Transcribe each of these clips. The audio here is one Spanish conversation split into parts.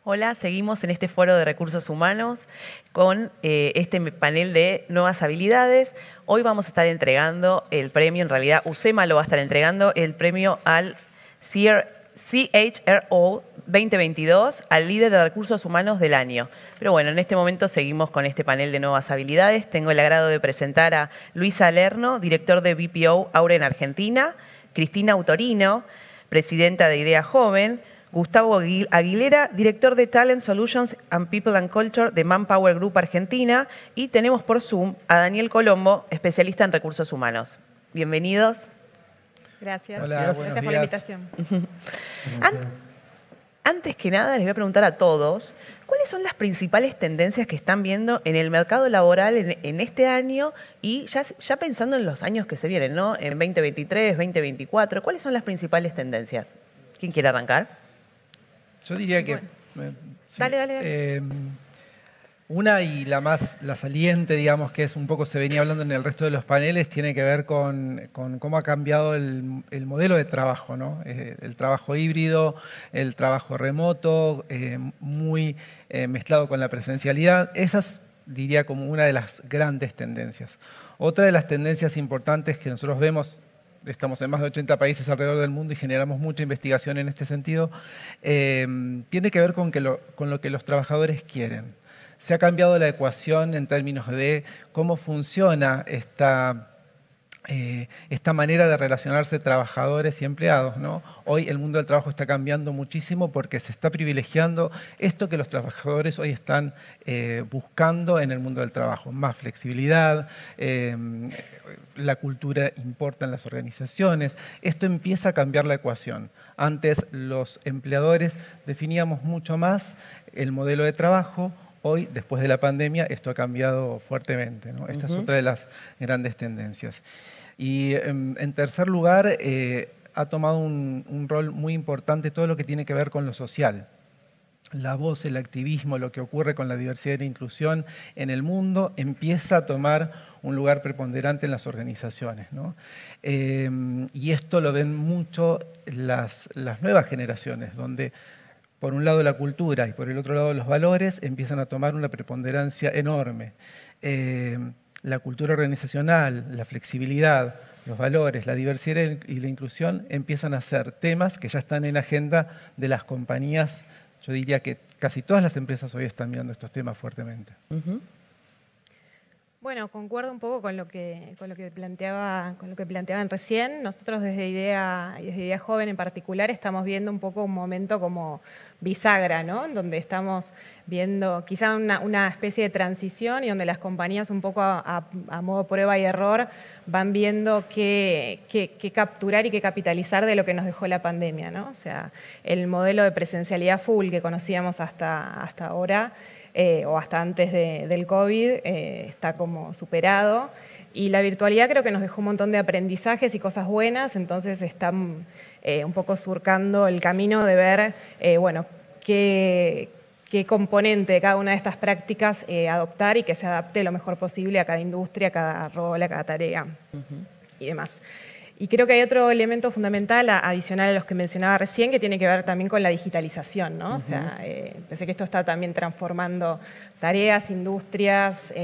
Hola, seguimos en este foro de recursos humanos con este panel de nuevas habilidades. Hoy vamos a estar entregando el premio, en realidad UCEMA lo va a estar entregando, el premio al CHRO 2022 al líder de recursos humanos del año. Pero bueno, en este momento seguimos con este panel de nuevas habilidades. Tengo el agrado de presentar a Luisa Lerno, director de BPO Aura en Argentina, Cristina Autorino, presidenta de Idea Joven, Gustavo Aguilera, director de Talent Solutions and People and Culture de Manpower Group Argentina, y tenemos por Zoom a Daniel Colombo, especialista en recursos humanos. Bienvenidos. Gracias. Hola, Gracias por la invitación. Antes que nada, les voy a preguntar a todos, ¿cuáles son las principales tendencias que están viendo en el mercado laboral en este año y ya pensando en los años que se vienen, ¿no? En 2023, 2024, ¿cuáles son las principales tendencias? ¿Quién quiere arrancar? Yo diría que sí, dale. Una y la saliente, digamos, que es un poco se venía hablando en el resto de los paneles, tiene que ver con cómo ha cambiado el modelo de trabajo, ¿no? El trabajo híbrido, el trabajo remoto, muy mezclado con la presencialidad. Esas diría como una de las grandes tendencias. Otra de las tendencias importantes que nosotros vemos, estamos en más de 80 países alrededor del mundo y generamos mucha investigación en este sentido, tiene que ver con lo que los trabajadores quieren. Se ha cambiado la ecuación en términos de cómo funciona esta manera de relacionarse trabajadores y empleados, ¿no? Hoy el mundo del trabajo está cambiando muchísimo porque se está privilegiando esto que los trabajadores hoy están buscando en el mundo del trabajo. Más flexibilidad, la cultura importa en las organizaciones. Esto empieza a cambiar la ecuación. Antes los empleadores definíamos mucho más el modelo de trabajo. Hoy, después de la pandemia, esto ha cambiado fuertemente, ¿no? Esta es otra de las grandes tendencias. Y en tercer lugar, ha tomado un rol muy importante todo lo que tiene que ver con lo social. La voz, el activismo, lo que ocurre con la diversidad y la inclusión en el mundo empieza a tomar un lugar preponderante en las organizaciones, ¿no? Y esto lo ven mucho las nuevas generaciones, donde por un lado la cultura y por el otro lado los valores empiezan a tomar una preponderancia enorme. La cultura organizacional, la flexibilidad, los valores, la diversidad y la inclusión empiezan a ser temas que ya están en agenda de las compañías. Yo diría que casi todas las empresas hoy están mirando estos temas fuertemente. Bueno, concuerdo un poco con lo que planteaban recién. Nosotros desde Idea Joven en particular estamos viendo un poco un momento como bisagra, ¿no? En donde estamos viendo quizá una especie de transición y donde las compañías un poco a modo prueba y error van viendo qué capturar y qué capitalizar de lo que nos dejó la pandemia, ¿no? O sea, el modelo de presencialidad full que conocíamos hasta ahora, o hasta antes del COVID, está como superado. Y la virtualidad creo que nos dejó un montón de aprendizajes y cosas buenas, entonces están un poco surcando el camino de ver, bueno, qué componente de cada una de estas prácticas adoptar y que se adapte lo mejor posible a cada industria, a cada rol, a cada tarea y demás. Y creo que hay otro elemento fundamental adicional a los que mencionaba recién que tiene que ver también con la digitalización, ¿no? O sea, pensé que esto está también transformando tareas, industrias,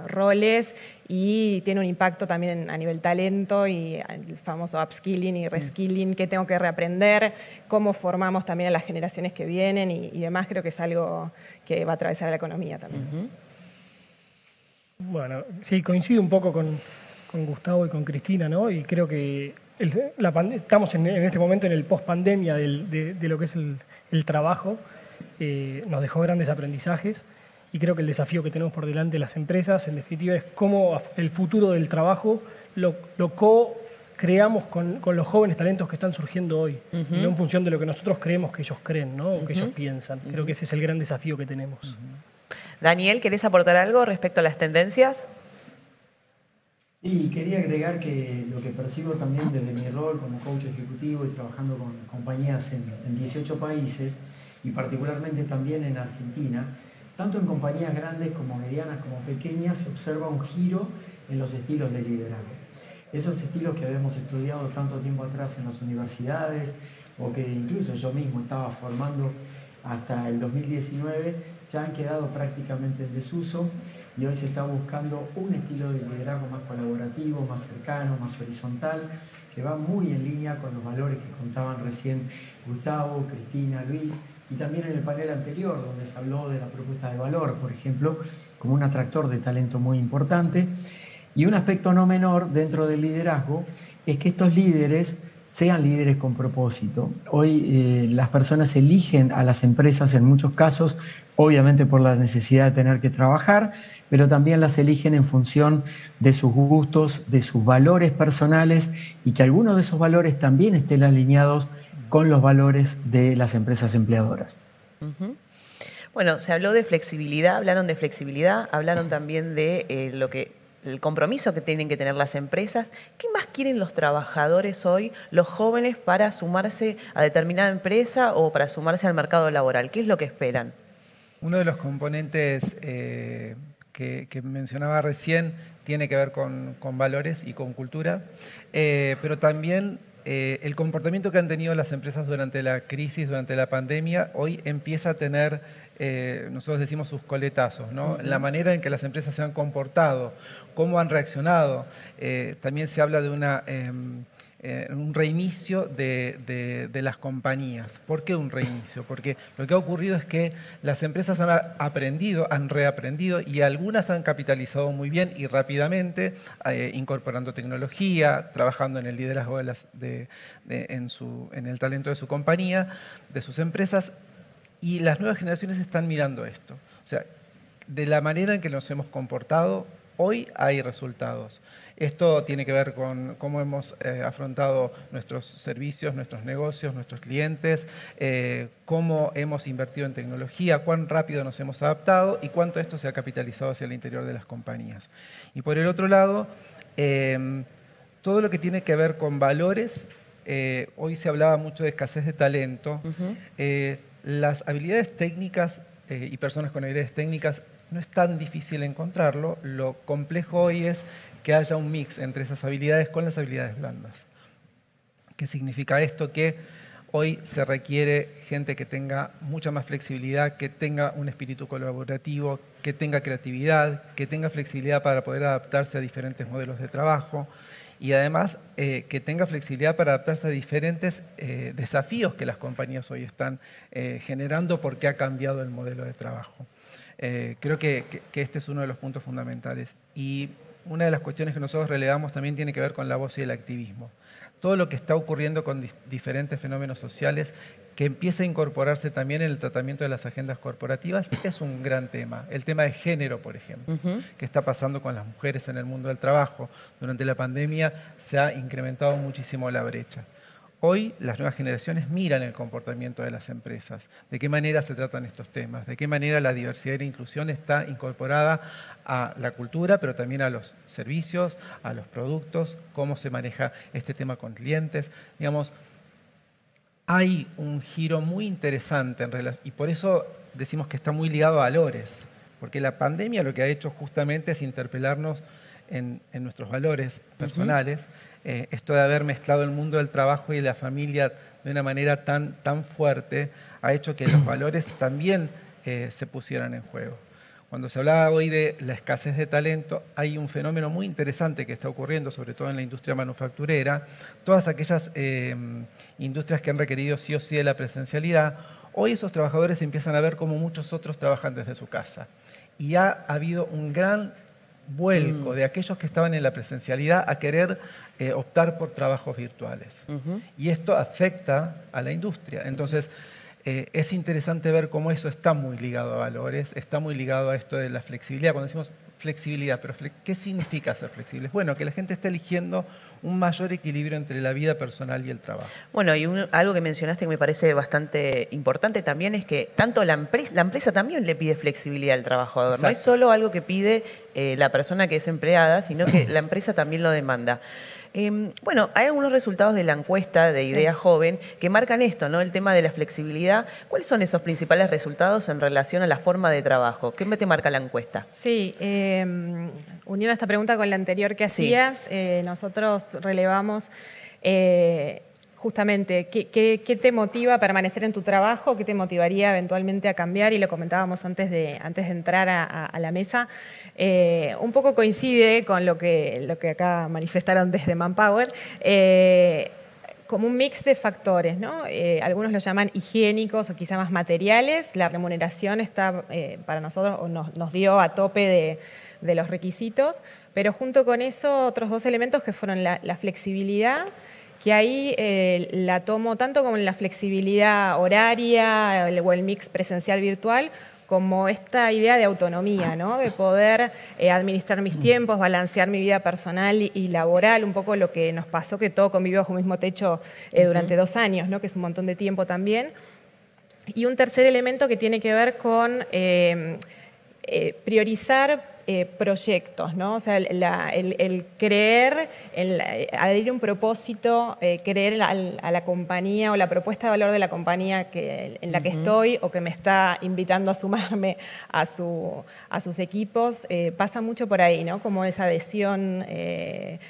roles y tiene un impacto también a nivel talento y el famoso upskilling y reskilling, qué tengo que reaprender, cómo formamos también a las generaciones que vienen y demás. Creo que es algo que va a atravesar la economía también. Bueno, sí, coincido un poco con Gustavo y con Cristina, ¿no? Y creo que estamos en este momento en el post-pandemia de lo que es el trabajo. Nos dejó grandes aprendizajes y creo que el desafío que tenemos por delante las empresas, en definitiva, es cómo el futuro del trabajo lo co-creamos con los jóvenes talentos que están surgiendo hoy, no en función de lo que nosotros creemos que ellos creen, ¿no? O que ellos piensan. Creo que ese es el gran desafío que tenemos. Daniel, ¿querés aportar algo respecto a las tendencias? Sí, quería agregar que lo que percibo también desde mi rol como coach ejecutivo y trabajando con compañías en 18 países y particularmente también en Argentina, tanto en compañías grandes como medianas como pequeñas, se observa un giro en los estilos de liderazgo. Esos estilos que habíamos estudiado tanto tiempo atrás en las universidades o que incluso yo mismo estaba formando hasta el 2019 ya han quedado prácticamente en desuso y hoy se está buscando un estilo de liderazgo más colaborativo, más cercano, más horizontal, que va muy en línea con los valores que contaban recién Gustavo, Cristina, Luis, y también en el panel anterior, donde se habló de la propuesta de valor, por ejemplo, como un atractor de talento muy importante. Y un aspecto no menor dentro del liderazgo es que estos líderes sean líderes con propósito. Hoy las personas eligen a las empresas en muchos casos, obviamente por la necesidad de tener que trabajar, pero también las eligen en función de sus gustos, de sus valores personales y que algunos de esos valores también estén alineados con los valores de las empresas empleadoras. Uh-huh. Bueno, se habló de flexibilidad, hablaron de flexibilidad, hablaron también de el compromiso que tienen que tener las empresas. ¿Qué más quieren los trabajadores hoy, los jóvenes, para sumarse a determinada empresa o para sumarse al mercado laboral? ¿Qué es lo que esperan? Uno de los componentes que mencionaba recién tiene que ver con valores y con cultura, pero también el comportamiento que han tenido las empresas durante la crisis, durante la pandemia, hoy empieza a tener, nosotros decimos sus coletazos, ¿no? La manera en que las empresas se han comportado, cómo han reaccionado. También se habla de un reinicio de las compañías. ¿Por qué un reinicio? Porque lo que ha ocurrido es que las empresas han aprendido, han reaprendido y algunas han capitalizado muy bien y rápidamente, incorporando tecnología, trabajando en el liderazgo en el talento de su compañía, de sus empresas, y las nuevas generaciones están mirando esto. O sea, de la manera en que nos hemos comportado, hoy hay resultados. Esto tiene que ver con cómo hemos afrontado nuestros servicios, nuestros negocios, nuestros clientes, cómo hemos invertido en tecnología, cuán rápido nos hemos adaptado y cuánto esto se ha capitalizado hacia el interior de las compañías. Y por el otro lado, todo lo que tiene que ver con valores, hoy se hablaba mucho de escasez de talento. Las habilidades técnicas y personas con habilidades técnicas no es tan difícil encontrarlo. Lo complejo hoy es que haya un mix entre esas habilidades con las habilidades blandas. ¿Qué significa esto? Que hoy se requiere gente que tenga mucha más flexibilidad, que tenga un espíritu colaborativo, que tenga creatividad, que tenga flexibilidad para poder adaptarse a diferentes modelos de trabajo y además que tenga flexibilidad para adaptarse a diferentes desafíos que las compañías hoy están generando porque ha cambiado el modelo de trabajo. Creo que este es uno de los puntos fundamentales. Y una de las cuestiones que nosotros relevamos también tiene que ver con la voz y el activismo. Todo lo que está ocurriendo con diferentes fenómenos sociales que empieza a incorporarse también en el tratamiento de las agendas corporativas es un gran tema. El tema de género, por ejemplo, que está pasando con las mujeres en el mundo del trabajo. Durante la pandemia se ha incrementado muchísimo la brecha. Hoy las nuevas generaciones miran el comportamiento de las empresas, de qué manera se tratan estos temas, de qué manera la diversidad y la inclusión está incorporada a la cultura, pero también a los servicios, a los productos, cómo se maneja este tema con clientes. Digamos, hay un giro muy interesante y por eso decimos que está muy ligado a valores, porque la pandemia lo que ha hecho justamente es interpelarnos en nuestros valores personales. Esto de haber mezclado el mundo del trabajo y la familia de una manera tan fuerte ha hecho que los valores también se pusieran en juego. Cuando se hablaba hoy de la escasez de talento, hay un fenómeno muy interesante que está ocurriendo, sobre todo en la industria manufacturera. Todas aquellas industrias que han requerido sí o sí de la presencialidad, hoy esos trabajadores empiezan a ver cómo muchos otros trabajan desde su casa. Y ha habido un gran vuelco de aquellos que estaban en la presencialidad a querer optar por trabajos virtuales. Y esto afecta a la industria. Entonces, es interesante ver cómo eso está muy ligado a valores, está muy ligado a esto de la flexibilidad. Cuando decimos flexibilidad, pero ¿qué significa ser flexibles? Bueno, que la gente esté eligiendo un mayor equilibrio entre la vida personal y el trabajo. Bueno, y algo que mencionaste que me parece bastante importante también es que tanto la empresa también le pide flexibilidad al trabajador. Exacto. No es solo algo que pide la persona que es empleada, sino que la empresa también lo demanda. Bueno, hay algunos resultados de la encuesta de Idea Joven que marcan esto, ¿no? El tema de la flexibilidad. ¿Cuáles son esos principales resultados en relación a la forma de trabajo? ¿Qué te marca la encuesta? Sí, uniendo esta pregunta con la anterior que hacías, nosotros relevamos justamente, ¿qué te motiva a permanecer en tu trabajo? ¿Qué te motivaría eventualmente a cambiar? Y lo comentábamos antes de entrar a la mesa. Un poco coincide con lo que acá manifestaron desde Manpower. Como un mix de factores, ¿no? Algunos lo llaman higiénicos o quizá más materiales. La remuneración está para nosotros, o nos dio a tope de los requisitos, pero junto con eso otros dos elementos que fueron la flexibilidad, que ahí la tomo tanto como en la flexibilidad horaria o el mix presencial virtual, como esta idea de autonomía, ¿no? De poder administrar mis tiempos, balancear mi vida personal y laboral, un poco lo que nos pasó, que todo convivió bajo un mismo techo durante 2 años, ¿no? Que es un montón de tiempo también. Y un tercer elemento que tiene que ver con priorizar proyectos, ¿no? O sea, el creer, adherir un propósito, creer a la compañía o la propuesta de valor de la compañía en la que estoy o que me está invitando a sumarme a sus equipos, pasa mucho por ahí, ¿no? Como esa adhesión de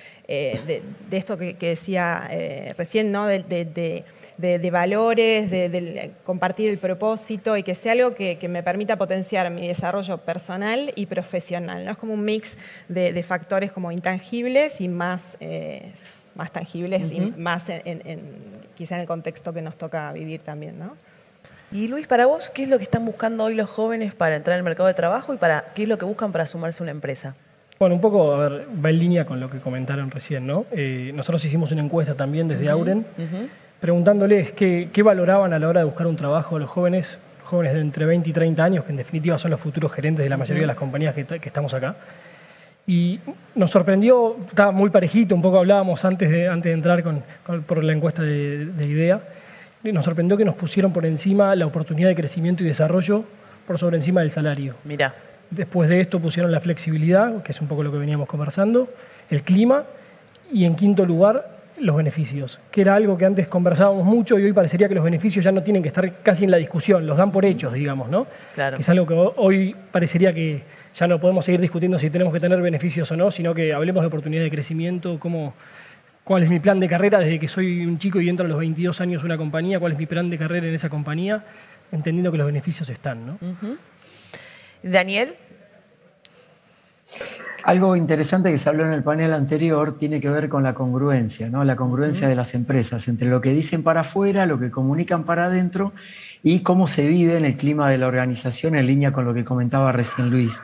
esto que decía recién, ¿no? De valores, de compartir el propósito y que sea algo que me permita potenciar mi desarrollo personal y profesional, ¿no? Es como un mix de factores como intangibles y más tangibles y más quizá en el contexto que nos toca vivir también, ¿no? Y Luis, para vos, ¿qué es lo que están buscando hoy los jóvenes para entrar en el mercado de trabajo y qué es lo que buscan para sumarse a una empresa? Bueno, un poco, a ver, va en línea con lo que comentaron recién, ¿no? Nosotros hicimos una encuesta también desde Auren, preguntándoles qué valoraban a la hora de buscar un trabajo a los jóvenes de entre 20 y 30 años, que en definitiva son los futuros gerentes de la mayoría de las compañías que estamos acá. Y nos sorprendió, estaba muy parejito, un poco hablábamos antes de entrar por la encuesta de IDEA, nos sorprendió que nos pusieron por encima la oportunidad de crecimiento y desarrollo por sobre encima del salario. Mirá. Después de esto pusieron la flexibilidad, que es un poco lo que veníamos conversando, el clima y en quinto lugar los beneficios, que era algo que antes conversábamos mucho y hoy parecería que los beneficios ya no tienen que estar casi en la discusión, los dan por hechos, digamos, ¿no? Claro. Que es algo que hoy parecería que ya no podemos seguir discutiendo si tenemos que tener beneficios o no, sino que hablemos de oportunidad de crecimiento, cuál es mi plan de carrera desde que soy un chico y entro a los 22 años a una compañía, cuál es mi plan de carrera en esa compañía, entendiendo que los beneficios están, ¿no? Daniel. Algo interesante que se habló en el panel anterior tiene que ver con la congruencia, ¿no? La congruencia de las empresas entre lo que dicen para afuera, lo que comunican para adentro y cómo se vive en el clima de la organización en línea con lo que comentaba recién Luis.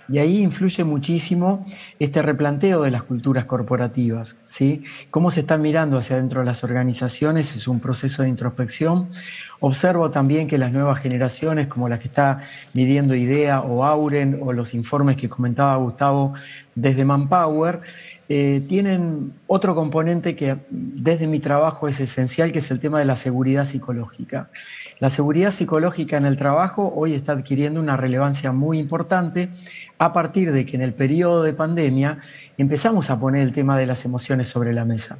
Y ahí influye muchísimo este replanteo de las culturas corporativas, ¿sí? Cómo se están mirando hacia adentro de las organizaciones es un proceso de introspección. Observo también que las nuevas generaciones, como las que está midiendo IDEA o Auren, o los informes que comentaba Gustavo desde Manpower, tienen otro componente que desde mi trabajo es esencial, que es el tema de la seguridad psicológica. La seguridad psicológica en el trabajo hoy está adquiriendo una relevancia muy importante a partir de que en el periodo de pandemia empezamos a poner el tema de las emociones sobre la mesa.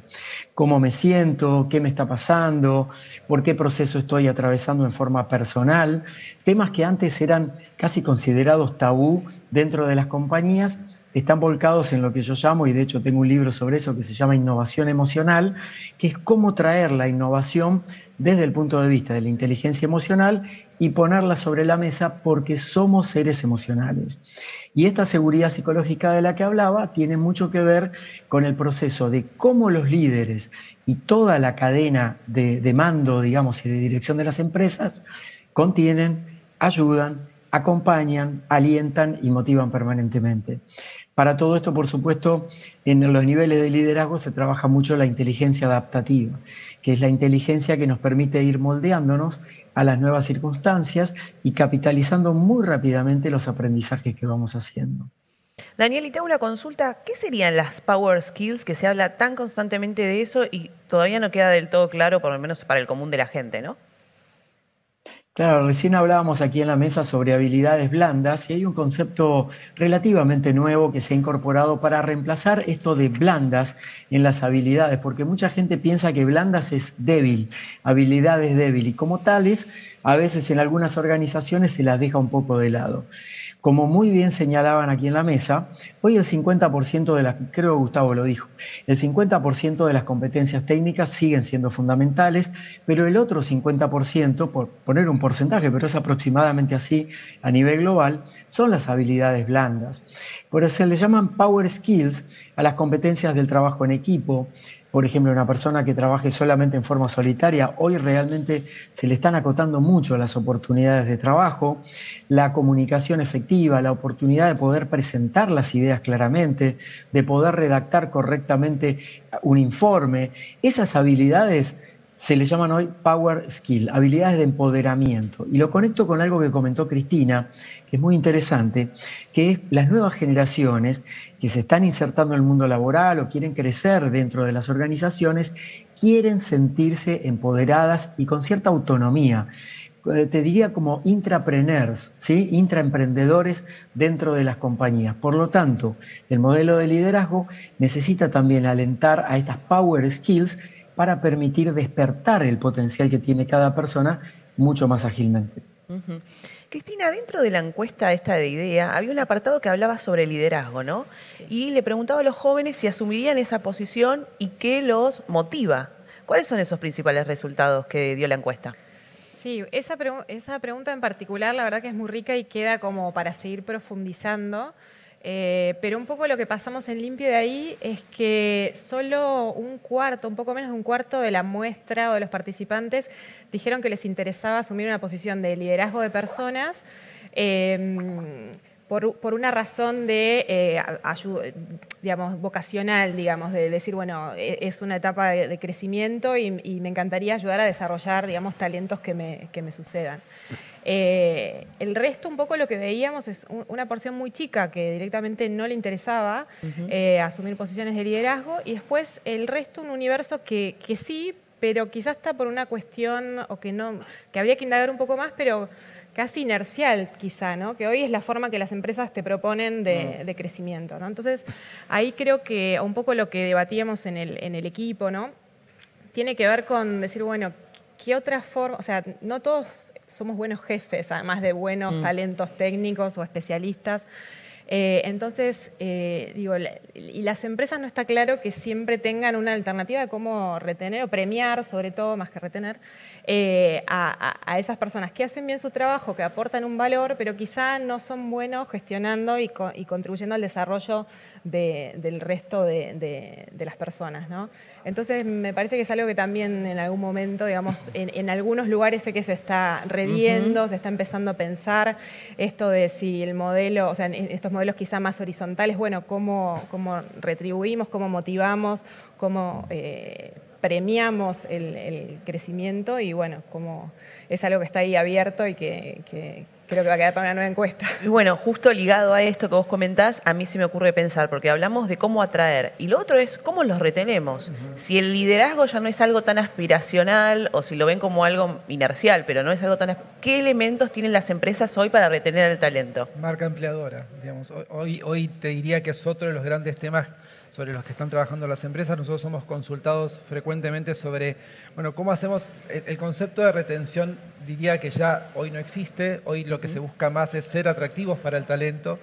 ¿Cómo me siento? ¿Qué me está pasando? ¿Por qué proceso estoy atravesando en forma personal? Temas que antes eran casi considerados tabú dentro de las compañías, están volcados en lo que yo llamo, y de hecho tengo un libro sobre eso que se llama Innovación Emocional, que es cómo traer la innovación desde el punto de vista de la inteligencia emocional y ponerla sobre la mesa porque somos seres emocionales. Y esta seguridad psicológica de la que hablaba tiene mucho que ver con el proceso de cómo los líderes y toda la cadena de mando, digamos, y de dirección de las empresas contienen, ayudan, acompañan, alientan y motivan permanentemente. Para todo esto, por supuesto, en los niveles de liderazgo se trabaja mucho la inteligencia adaptativa, que es la inteligencia que nos permite ir moldeándonos a las nuevas circunstancias y capitalizando muy rápidamente los aprendizajes que vamos haciendo. Daniel, y te hago una consulta. ¿Qué serían las Power Skills, que se habla tan constantemente de eso y todavía no queda del todo claro, por lo menos para el común de la gente, ¿no? Claro, recién hablábamos aquí en la mesa sobre habilidades blandas y hay un concepto relativamente nuevo que se ha incorporado para reemplazar esto de blandas en las habilidades, porque mucha gente piensa que blandas es débil, habilidad es débil y como tales, a veces en algunas organizaciones se las deja un poco de lado. Como muy bien señalaban aquí en la mesa, hoy el 50% de las, creo que Gustavo lo dijo, el 50% de las competencias técnicas siguen siendo fundamentales, pero el otro 50%, por poner un porcentaje, pero es aproximadamente así a nivel global, son las habilidades blandas. Por eso se le llaman power skills a las competencias del trabajo en equipo. Por ejemplo, una persona que trabaje solamente en forma solitaria, hoy realmente se le están acotando mucho las oportunidades de trabajo, la comunicación efectiva, la oportunidad de poder presentar las ideas claramente, de poder redactar correctamente un informe. Esas habilidades se le llaman hoy power skill, habilidades de empoderamiento. Y lo conecto con algo que comentó Cristina, que es muy interesante, que es las nuevas generaciones que se están insertando en el mundo laboral o quieren crecer dentro de las organizaciones, quieren sentirse empoderadas y con cierta autonomía. Te diría como intrapreneurs, ¿sí? Intraemprendedores dentro de las compañías. Por lo tanto, el modelo de liderazgo necesita también alentar a estas power skills para permitir despertar el potencial que tiene cada persona mucho más ágilmente. Ujú. Cristina, dentro de la encuesta esta de IDEA había un apartado que hablaba sobre liderazgo, ¿no? Sí. Y le preguntaba a los jóvenes si asumirían esa posición y qué los motiva. ¿Cuáles son esos principales resultados que dio la encuesta? Sí, esa pregunta en particular la verdad que es muy rica y queda como para seguir profundizando. Pero un poco lo que pasamos en limpio de ahí es que solo un cuarto, un poco menos de un cuarto de la muestra o de los participantes dijeron que les interesaba asumir una posición de liderazgo de personas por una razón de digamos, vocacional, digamos, de decir, bueno, es una etapa de crecimiento y me encantaría ayudar a desarrollar, digamos, talentos que me sucedan. El resto, un poco lo que veíamos es una porción muy chica que directamente no le interesaba asumir posiciones de liderazgo y después el resto un universo que sí, pero quizás está por una cuestión o que habría que indagar un poco más, pero casi inercial quizá, ¿no? Que hoy es la forma que las empresas te proponen de crecimiento, ¿no? Entonces, ahí creo que un poco lo que debatíamos en el equipo, ¿no? Tiene que ver con decir, bueno, ¿qué otra forma? O sea, no todos somos buenos jefes, además de buenos talentos técnicos o especialistas. Entonces, digo, y las empresas no está claro que siempre tengan una alternativa de cómo retener o premiar, sobre todo, más que retener, a esas personas que hacen bien su trabajo, que aportan un valor, pero quizá no son buenos gestionando y contribuyendo al desarrollo del resto de las personas, ¿no? Entonces, me parece que es algo que también en algún momento, digamos, en algunos lugares sé que se está reviendo, se está empezando a pensar esto de si el modelo, o sea, estos modelos quizá más horizontales, bueno, cómo retribuimos, cómo motivamos, cómo premiamos el crecimiento y bueno, como es algo que está ahí abierto y que creo que va a quedar para una nueva encuesta. Y bueno, justo ligado a esto que vos comentás, a mí se me ocurre pensar, porque hablamos de cómo atraer, y lo otro es cómo los retenemos. Si el liderazgo ya no es algo tan aspiracional, o si lo ven como algo inercial, pero no es algo tan... ¿Qué elementos tienen las empresas hoy para retener el talento? Marca empleadora, digamos. Hoy te diría que es otro de los grandes temas sobre los que están trabajando las empresas. Nosotros somos consultados frecuentemente sobre, bueno, cómo hacemos el concepto de retención. Diría que ya hoy no existe. Hoy lo que se busca más es ser atractivos para el talento.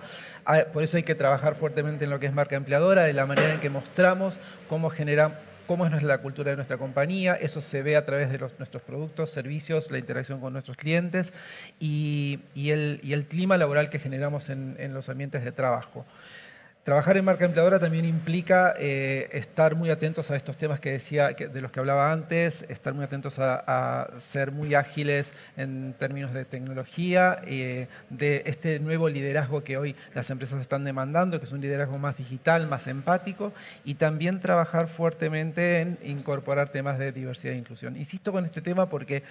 Por eso hay que trabajar fuertemente en lo que es marca empleadora, de la manera en que mostramos cómo es la cultura de nuestra compañía. Eso se ve a través de nuestros productos, servicios, la interacción con nuestros clientes y el clima laboral que generamos en los ambientes de trabajo. Trabajar en marca empleadora también implica estar muy atentos a estos temas que decía, de los que hablaba antes, estar muy atentos a ser muy ágiles en términos de tecnología, de este nuevo liderazgo que hoy las empresas están demandando, que es un liderazgo más digital, más empático, y también trabajar fuertemente en incorporar temas de diversidad e inclusión. Insisto con este tema porque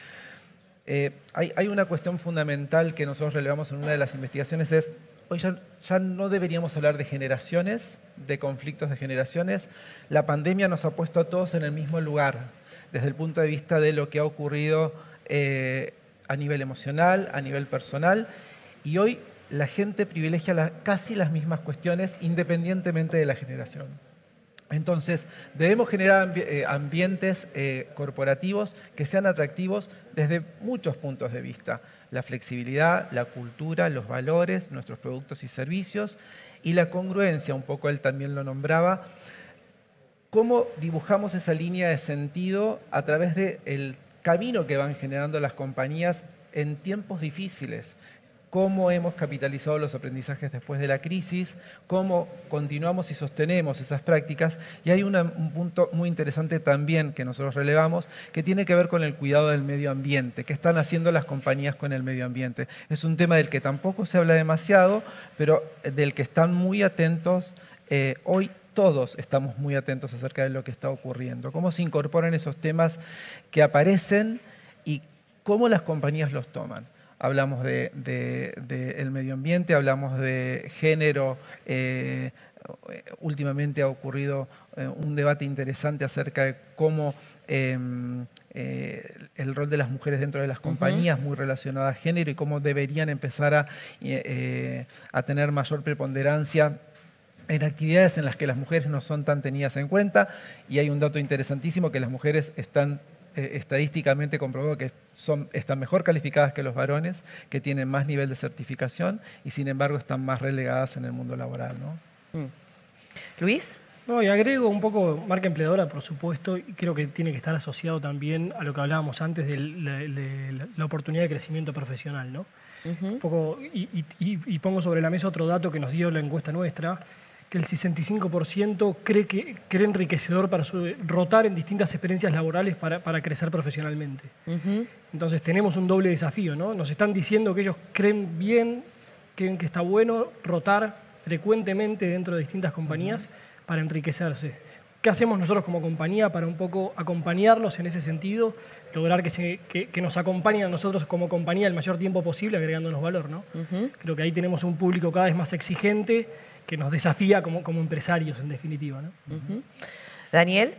hay una cuestión fundamental que nosotros relevamos en una de las investigaciones, es hoy ya no deberíamos hablar de generaciones, de conflictos de generaciones. La pandemia nos ha puesto a todos en el mismo lugar, desde el punto de vista de lo que ha ocurrido a nivel emocional, a nivel personal, y hoy la gente privilegia casi las mismas cuestiones independientemente de la generación. Entonces, debemos generar ambientes corporativos que sean atractivos desde muchos puntos de vista. La flexibilidad, la cultura, los valores, nuestros productos y servicios y la congruencia, un poco él también lo nombraba. ¿Cómo dibujamos esa línea de sentido a través del camino que van generando las compañías en tiempos difíciles? Cómo hemos capitalizado los aprendizajes después de la crisis, cómo continuamos y sostenemos esas prácticas. Y hay un punto muy interesante también que nosotros relevamos, que tiene que ver con el cuidado del medio ambiente. ¿Qué están haciendo las compañías con el medio ambiente? Es un tema del que tampoco se habla demasiado, pero del que están muy atentos. Hoy todos estamos muy atentos acerca de lo que está ocurriendo. Cómo se incorporan esos temas que aparecen y cómo las compañías los toman. Hablamos del medio ambiente, hablamos de género. Últimamente ha ocurrido un debate interesante acerca de cómo el rol de las mujeres dentro de las compañías, muy relacionado a género, y cómo deberían empezar a tener mayor preponderancia en actividades en las que las mujeres no son tan tenidas en cuenta. Y hay un dato interesantísimo, que las mujeres están estadísticamente comprobado que están mejor calificadas que los varones, que tienen más nivel de certificación y sin embargo están más relegadas en el mundo laboral, ¿no? Luis. No, y agrego un poco marca empleadora, por supuesto, y creo que tiene que estar asociado también a lo que hablábamos antes de la oportunidad de crecimiento profesional, ¿no? Un poco, y pongo sobre la mesa otro dato que nos dio la encuesta nuestra, que el 65% cree enriquecedor para rotar en distintas experiencias laborales para crecer profesionalmente. Entonces tenemos un doble desafío, ¿no? Nos están diciendo que ellos creen que está bueno rotar frecuentemente dentro de distintas compañías para enriquecerse. ¿Qué hacemos nosotros como compañía para un poco acompañarlos en ese sentido? Lograr que nos acompañen a nosotros como compañía el mayor tiempo posible, agregándonos valor, ¿no? Creo que ahí tenemos un público cada vez más exigente, que nos desafía como empresarios, en definitiva, ¿no? Daniel,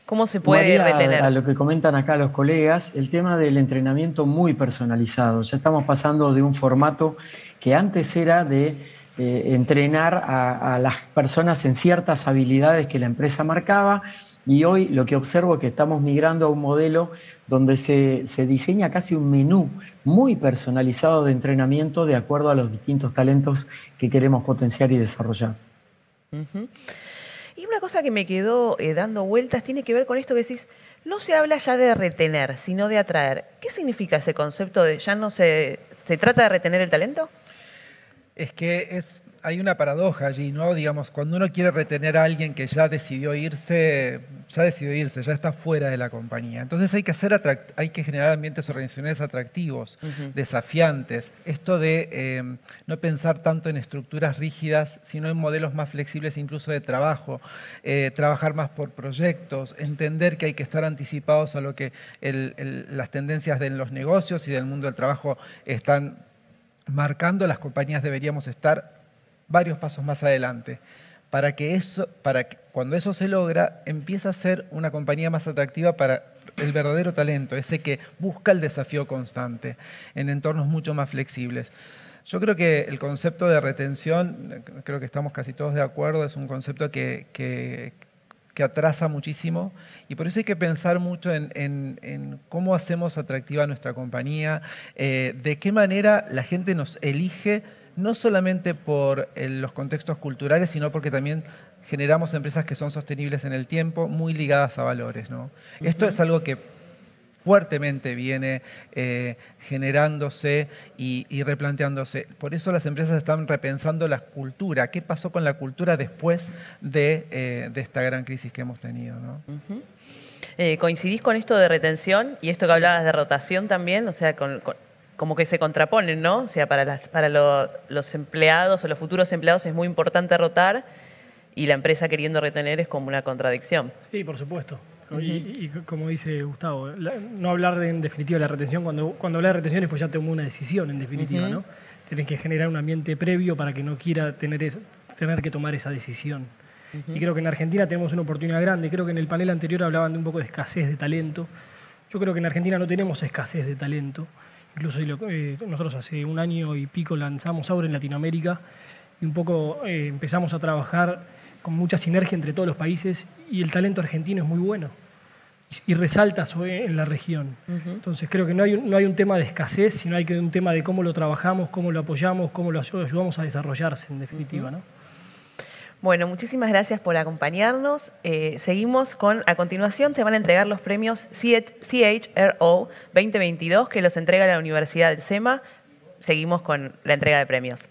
¿cómo se puede retener? A lo que comentan acá los colegas, el tema del entrenamiento muy personalizado. Ya estamos pasando de un formato que antes era de entrenar a las personas en ciertas habilidades que la empresa marcaba, y hoy lo que observo es que estamos migrando a un modelo donde se diseña casi un menú muy personalizado de entrenamiento de acuerdo a los distintos talentos que queremos potenciar y desarrollar. Y una cosa que me quedó dando vueltas tiene que ver con esto que decís, no se habla ya de retener, sino de atraer. ¿Qué significa ese concepto de ya no se trata de retener el talento? Es que hay una paradoja allí, ¿no? Digamos, cuando uno quiere retener a alguien que ya decidió irse, ya está fuera de la compañía. Entonces hay que generar ambientes organizacionales atractivos, desafiantes. Esto de no pensar tanto en estructuras rígidas, sino en modelos más flexibles incluso de trabajo, trabajar más por proyectos, entender que hay que estar anticipados a lo que las tendencias de los negocios y del mundo del trabajo están marcando. Las compañías deberíamos estar varios pasos más adelante para que cuando eso se logra, empiece a ser una compañía más atractiva para el verdadero talento, ese que busca el desafío constante en entornos mucho más flexibles. Yo creo que el concepto de retención, creo que estamos casi todos de acuerdo, es un concepto que atrasa muchísimo, y por eso hay que pensar mucho en cómo hacemos atractiva nuestra compañía, de qué manera la gente nos elige, no solamente por los contextos culturales, sino porque también generamos empresas que son sostenibles en el tiempo, muy ligadas a valores, ¿no? Esto es algo que fuertemente viene generándose y replanteándose. Por eso las empresas están repensando la cultura. ¿Qué pasó con la cultura después de esta gran crisis que hemos tenido, ¿no? ¿Coincidís con esto de retención y esto que hablabas de rotación también? O sea, como que se contraponen, ¿no? O sea, para los empleados o los futuros empleados es muy importante rotar y la empresa queriendo retener es como una contradicción. Sí, por supuesto. Y como dice Gustavo, no hablar en definitiva de la retención, cuando hablas de retención es pues ya tomó una decisión en definitiva, ¿no? Tienes que generar un ambiente previo para que no quiera tener que tomar esa decisión. Y creo que en Argentina tenemos una oportunidad grande. Creo que en el panel anterior hablaban de un poco de escasez de talento. Yo creo que en Argentina no tenemos escasez de talento. Incluso nosotros hace 1 año y pico lanzamos Aure en Latinoamérica y un poco empezamos a trabajar con mucha sinergia entre todos los países y el talento argentino es muy bueno y resalta en la región. Entonces creo que no hay un tema de escasez, sino hay un tema de cómo lo trabajamos, cómo lo apoyamos, cómo lo ayudamos a desarrollarse en definitiva, ¿no? Bueno, muchísimas gracias por acompañarnos. Seguimos a continuación se van a entregar los premios CHRO 2022 que los entrega la Universidad del SEMA. Seguimos con la entrega de premios.